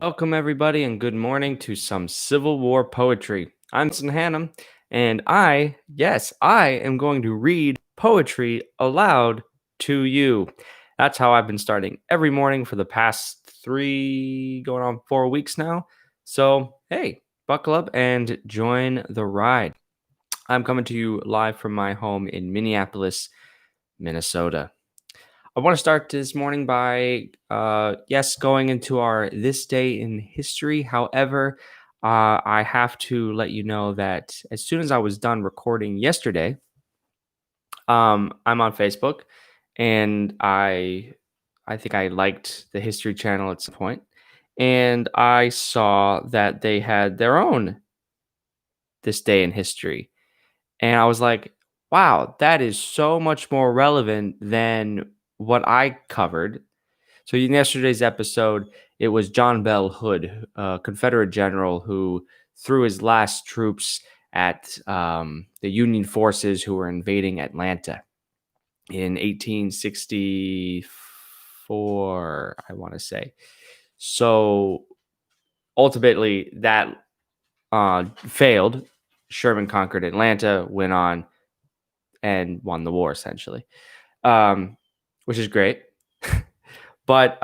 Welcome, everybody, and good morning to some Civil War poetry. I'm Thompson Hannum, and I am going to read poetry aloud to you. That's how I've been starting every morning for the past 4 weeks now. So, hey, buckle up and join the ride. I'm coming to you live from my home in Minneapolis, Minnesota. I want to start this morning by, going into our This Day in History. However, I have to let you know that as soon as I was done recording yesterday, I'm on Facebook, and I think I liked the History Channel at some point, and I saw that they had their own This Day in History, and I was like, wow, that is so much more relevant than what I covered. So in yesterday's episode, it was John Bell Hood, a Confederate general who threw his last troops at the Union forces who were invading Atlanta in 1864, I want to say. So ultimately, that failed. Sherman conquered Atlanta, went on and won the war, essentially, which is great. But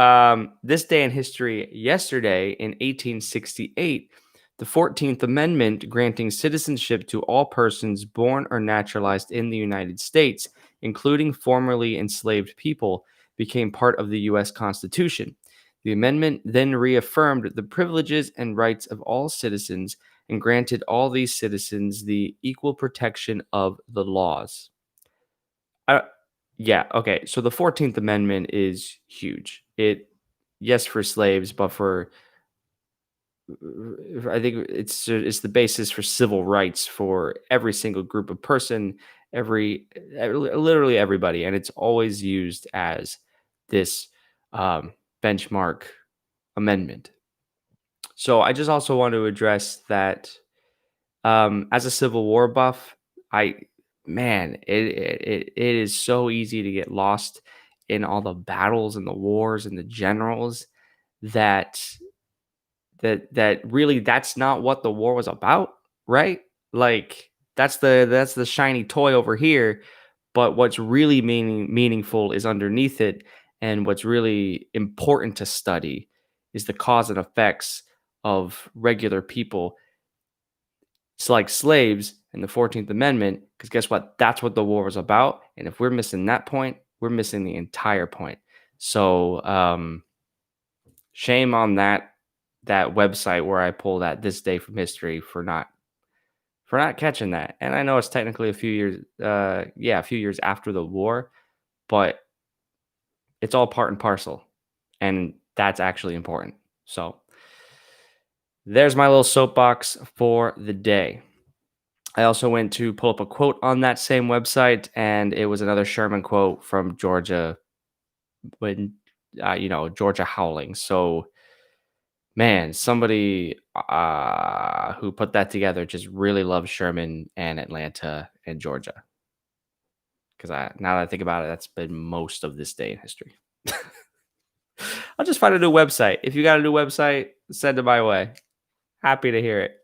this day in history, yesterday in 1868, the 14th Amendment granting citizenship to all persons born or naturalized in the United States, including formerly enslaved people, became part of the U.S. Constitution. The amendment then reaffirmed the privileges and rights of all citizens and granted all these citizens the equal protection of the laws. Yeah, okay. So the 14th Amendment is huge. Yes, for slaves, but I think it's the basis for civil rights for every single group of person, literally everybody, and it's always used as this benchmark amendment. So I just also want to address that as a Civil War buff, it is so easy to get lost in all the battles and the wars and the generals that really that's not what the war was about, right? Like that's the shiny toy over here, but what's really meaningful is underneath it, and what's really important to study is the cause and effects of regular people. It's like slaves and the 14th Amendment, because guess what? That's what the war was about. And if we're missing that point, we're missing the entire point. So shame on that website where I pulled that this day from history for not catching that. And I know it's technically a few years after the war, but it's all part and parcel. And that's actually important. So there's my little soapbox for the day. I also went to pull up a quote on that same website, and it was another Sherman quote from Georgia when, Georgia howling. So, man, somebody who put that together just really loves Sherman and Atlanta and Georgia. Because now that I think about it, that's been most of this day in history. I'll just find a new website. If you got a new website, send it my way. Happy to hear it.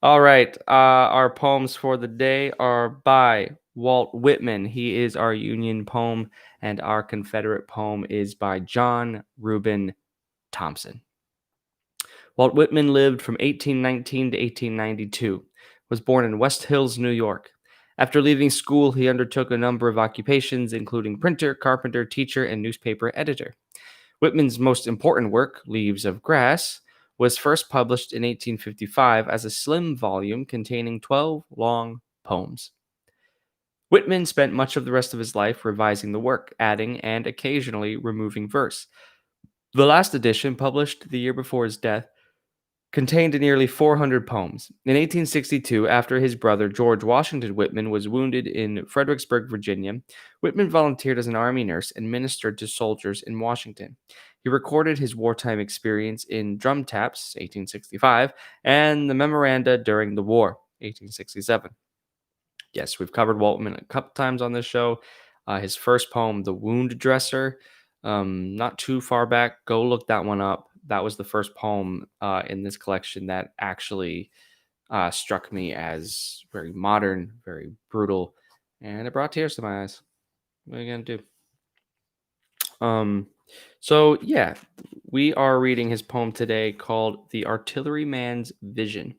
All right. Our poems for the day are by Walt Whitman. He is our Union poem, and our Confederate poem is by John Reuben Thompson. Walt Whitman lived from 1819 to 1892, was born in West Hills, New York. After leaving school, he undertook a number of occupations, including printer, carpenter, teacher, and newspaper editor. Whitman's most important work, Leaves of Grass, was first published in 1855 as a slim volume containing 12 long poems. Whitman spent much of the rest of his life revising the work, adding and occasionally removing verse. The last edition, published the year before his death, contained nearly 400 poems. In 1862, after his brother George Washington Whitman was wounded in Fredericksburg, Virginia, Whitman volunteered as an army nurse and ministered to soldiers in Washington. He recorded his wartime experience in Drum Taps, 1865, and the Memoranda during the war, 1867. Yes, we've covered Walt Whitman a couple times on this show. His first poem, The Wound Dresser, not too far back. Go look that one up. that was the first poem in this collection that actually struck me as very modern, very brutal, and it brought tears to my eyes. What are you gonna do? Um, so yeah, we are reading his poem today called "The Artilleryman's Vision."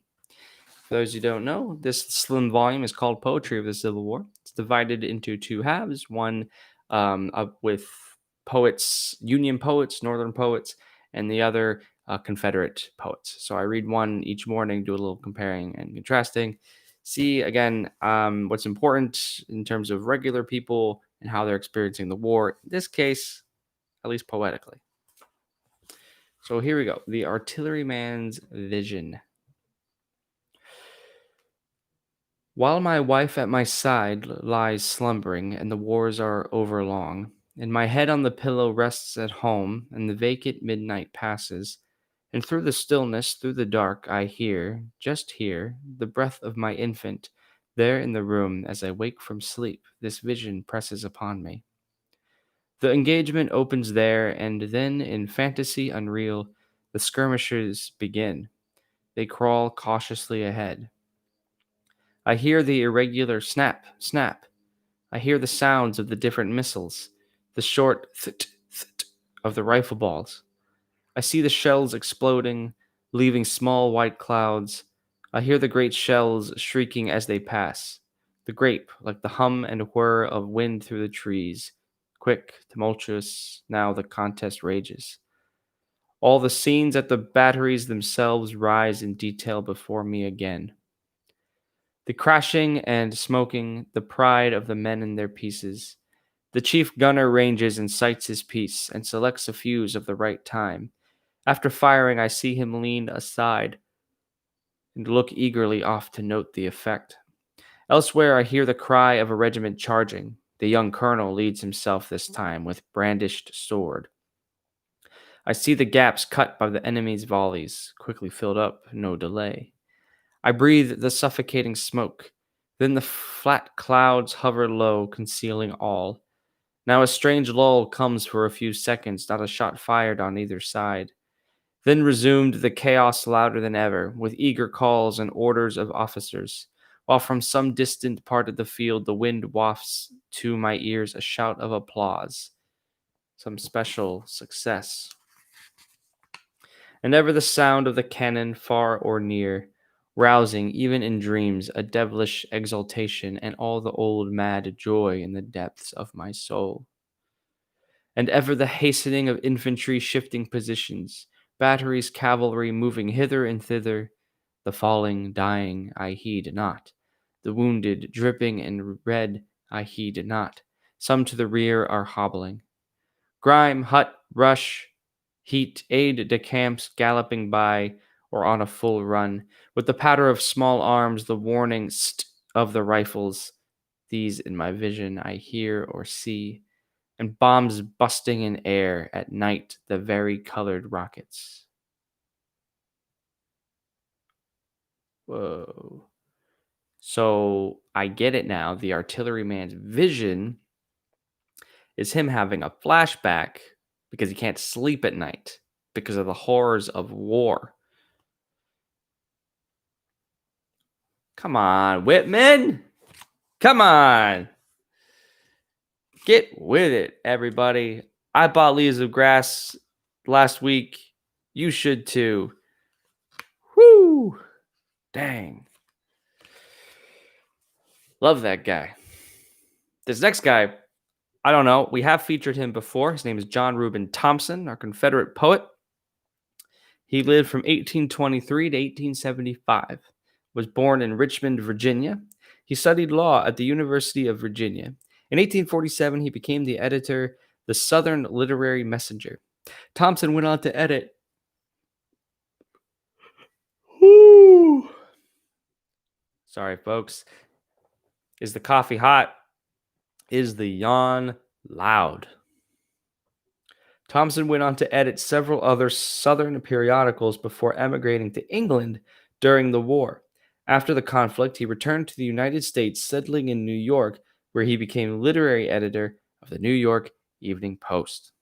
For those who don't know, this slim volume is called Poetry of the Civil War. It's divided into two halves, one up with poets, Union poets, Northern poets, and the other Confederate poets. So I read one each morning, do a little comparing and contrasting, see again what's important in terms of regular people and how they're experiencing the war. In this case, at least poetically. So here we go. The Artilleryman's Vision. While my wife at my side lies slumbering, and the wars are over long, and my head on the pillow rests at home, and the vacant midnight passes, and through the stillness, through the dark, I hear, just hear, the breath of my infant, there in the room as I wake from sleep, this vision presses upon me. The engagement opens there, and then in fantasy unreal, the skirmishers begin. They crawl cautiously ahead. I hear the irregular snap, snap. I hear the sounds of the different missiles, the short th th of the rifle balls. I see the shells exploding, leaving small white clouds. I hear the great shells shrieking as they pass. The grape, like the hum and whir of wind through the trees. Quick, tumultuous, now the contest rages. All the scenes at the batteries themselves rise in detail before me again. The crashing and smoking, the pride of the men in their pieces. The chief gunner ranges and sights his piece and selects a fuse of the right time. After firing, I see him lean aside and look eagerly off to note the effect. Elsewhere, I hear the cry of a regiment charging. The young colonel leads himself this time with brandished sword. I see the gaps cut by the enemy's volleys, quickly filled up, no delay. I breathe the suffocating smoke. Then the flat clouds hover low, concealing all. Now a strange lull comes for a few seconds, not a shot fired on either side. Then resumed the chaos louder than ever, with eager calls and orders of officers, while from some distant part of the field the wind wafts to my ears a shout of applause. Some special success. And ever the sound of the cannon far or near, rousing even in dreams a devilish exultation and all the old mad joy in the depths of my soul. And ever the hastening of infantry shifting positions, batteries, cavalry moving hither and thither, the falling, dying, I heed not, the wounded, dripping and red, I heed not. Some to the rear are hobbling. Grime, hut, rush, heat, aid de camps galloping by, or on a full run, with the patter of small arms, the warning st of the rifles. These in my vision I hear or see, and bombs busting in air at night, the vari-colored rockets. Whoa. So I get it now. The artilleryman's vision is him having a flashback because he can't sleep at night because of the horrors of war. Come on, Whitman. Come on. Get with it, everybody. I bought Leaves of Grass last week. You should too. Whoo. Dang. Love that guy. This next guy, I don't know. We have featured him before. His name is John Reuben Thompson, our Confederate poet. He lived from 1823 to 1875. Was born in Richmond, Virginia. He studied law at the University of Virginia. In 1847, he became the editor, the Southern Literary Messenger. Thompson went on to edit. Woo. Sorry, folks. Is the coffee hot? Is the yawn loud? Thompson went on to edit several other Southern periodicals before emigrating to England during the war. After the conflict, he returned to the United States, settling in New York, where he became literary editor of the New York Evening Post.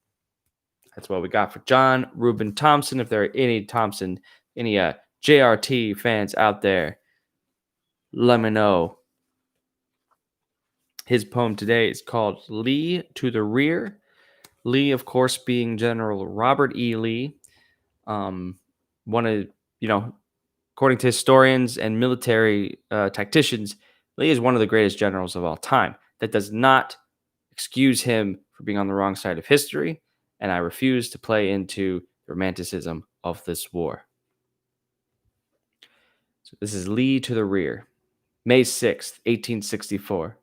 That's what we got for John Reuben Thompson. If there are any JRT fans out there, let me know. His poem today is called Lee to the Rear. Lee, of course, being General Robert E. Lee. One of, according to historians and military tacticians, Lee is one of the greatest generals of all time. That does not excuse him for being on the wrong side of history, and I refuse to play into the romanticism of this war. So this is Lee to the Rear, May 6th, 1864.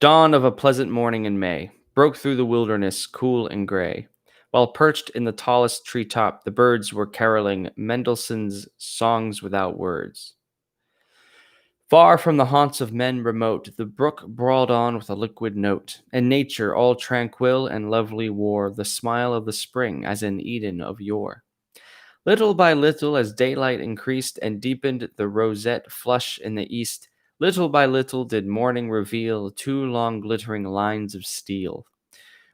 Dawn of a pleasant morning in May broke through the wilderness cool and gray. While perched in the tallest treetop, the birds were caroling Mendelssohn's Songs Without Words. Far from the haunts of men remote, the brook brawled on with a liquid note, and nature, all tranquil and lovely, wore the smile of the spring as in Eden of yore. Little by little, as daylight increased and deepened the roseate flush in the east, little by little did morning reveal two long glittering lines of steel,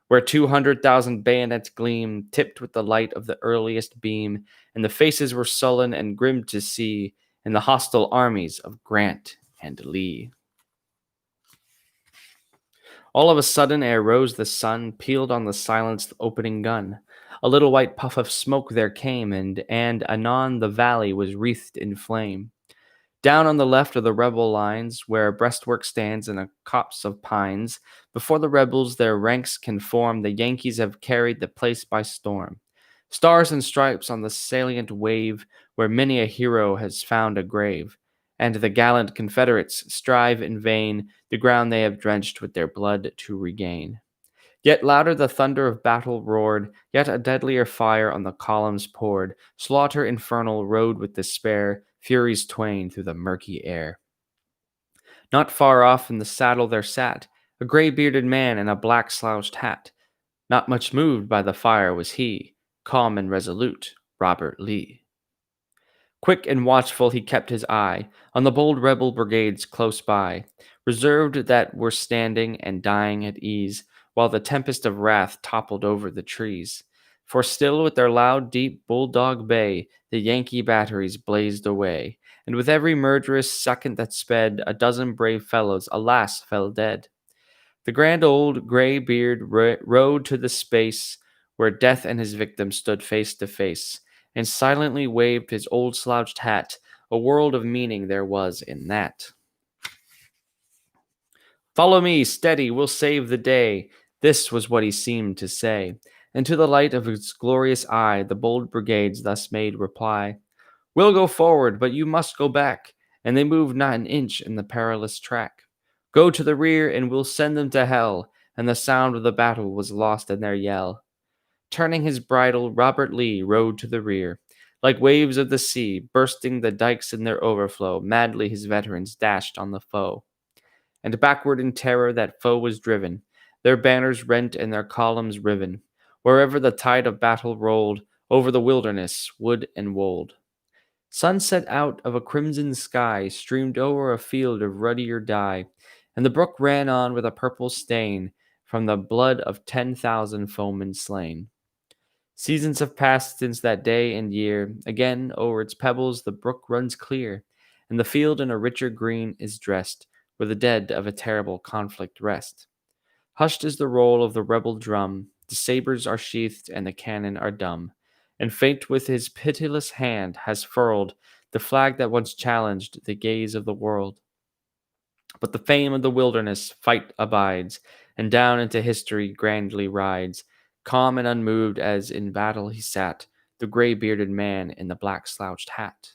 where 200,000 bayonets gleam, tipped with the light of the earliest beam, and the faces were sullen and grim to see in the hostile armies of Grant and Lee. All of a sudden, ere rose the sun, pealed on the silenced opening gun. A little white puff of smoke there came, and anon the valley was wreathed in flame. Down on the left of the rebel lines, where a breastwork stands in a copse of pines, before the rebels their ranks can form, the Yankees have carried the place by storm. Stars and stripes on the salient wave, where many a hero has found a grave, and the gallant Confederates strive in vain the ground they have drenched with their blood to regain. Yet louder the thunder of battle roared, yet a deadlier fire on the columns poured. Slaughter infernal rode with despair, furies twain through the murky air. Not far off in the saddle there sat a gray-bearded man in a black slouched hat. Not much moved by the fire was he, calm and resolute, Robert Lee. Quick and watchful he kept his eye on the bold rebel brigades close by, reserved that were standing and dying at ease, while the tempest of wrath toppled over the trees. For still with their loud, deep bulldog bay, the Yankee batteries blazed away, and with every murderous second that sped, a dozen brave fellows, alas, fell dead. The grand old gray beard rode to the space where death and his victim stood face to face, and silently waved his old slouched hat. A world of meaning there was in that. Follow me, steady, we'll save the day. This was what he seemed to say. And to the light of his glorious eye, the bold brigades thus made reply. We'll go forward, but you must go back. And they moved not an inch in the perilous track. Go to the rear, and we'll send them to hell. And the sound of the battle was lost in their yell. Turning his bridle, Robert Lee rode to the rear. Like waves of the sea, bursting the dikes in their overflow, madly his veterans dashed on the foe. And backward in terror that foe was driven, their banners rent and their columns riven, wherever the tide of battle rolled, over the wilderness, wood and wold. Sunset out of a crimson sky streamed o'er a field of ruddier dye, and the brook ran on with a purple stain from the blood of 10,000 foemen slain. Seasons have passed since that day and year. Again, o'er its pebbles the brook runs clear, and the field in a richer green is dressed, where the dead of a terrible conflict rest. Hushed is the roll of the rebel drum, the sabers are sheathed and the cannon are dumb, and fate with his pitiless hand has furled the flag that once challenged the gaze of the world. But the fame of the wilderness fight abides, and down into history grandly rides. Calm and unmoved as in battle he sat, the gray-bearded man in the black slouched hat.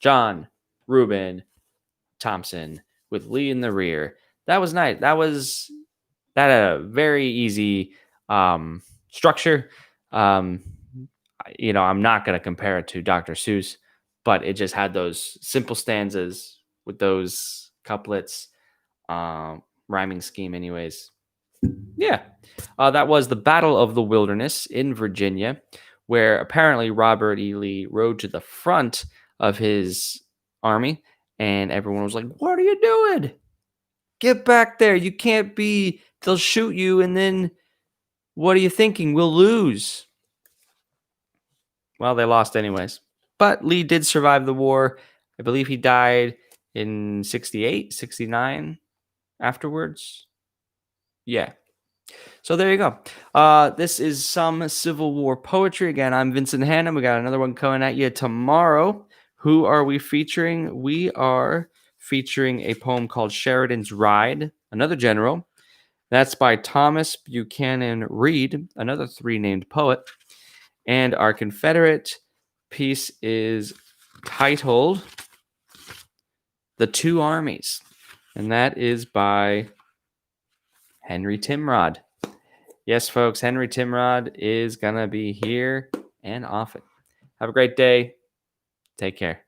John Reuben Thompson with Lee in the rear. That was nice. That had a very easy structure. I'm not going to compare it to Dr. Seuss, but it just had those simple stanzas with those couplets, rhyming scheme anyways. Yeah. That was the Battle of the Wilderness in Virginia, where apparently Robert E. Lee rode to the front of his army, and everyone was like, what are you doing? Get back there. You can't be, they'll shoot you, and then What are you thinking? We'll lose. Well, they lost anyways. But Lee did survive the war. I believe he died in 68, 69 afterwards. Yeah. So there you go. This is some Civil War poetry. Again, I'm Vincent Hannum. We got another one coming at you tomorrow. Who are we featuring? We are featuring a poem called Sheridan's Ride, another general. That's by Thomas Buchanan Reed, another three-named poet. And our Confederate piece is titled The Two Armies. And that is by Henry Timrod. Yes, folks, Henry Timrod is going to be here and often. Have a great day. Take care.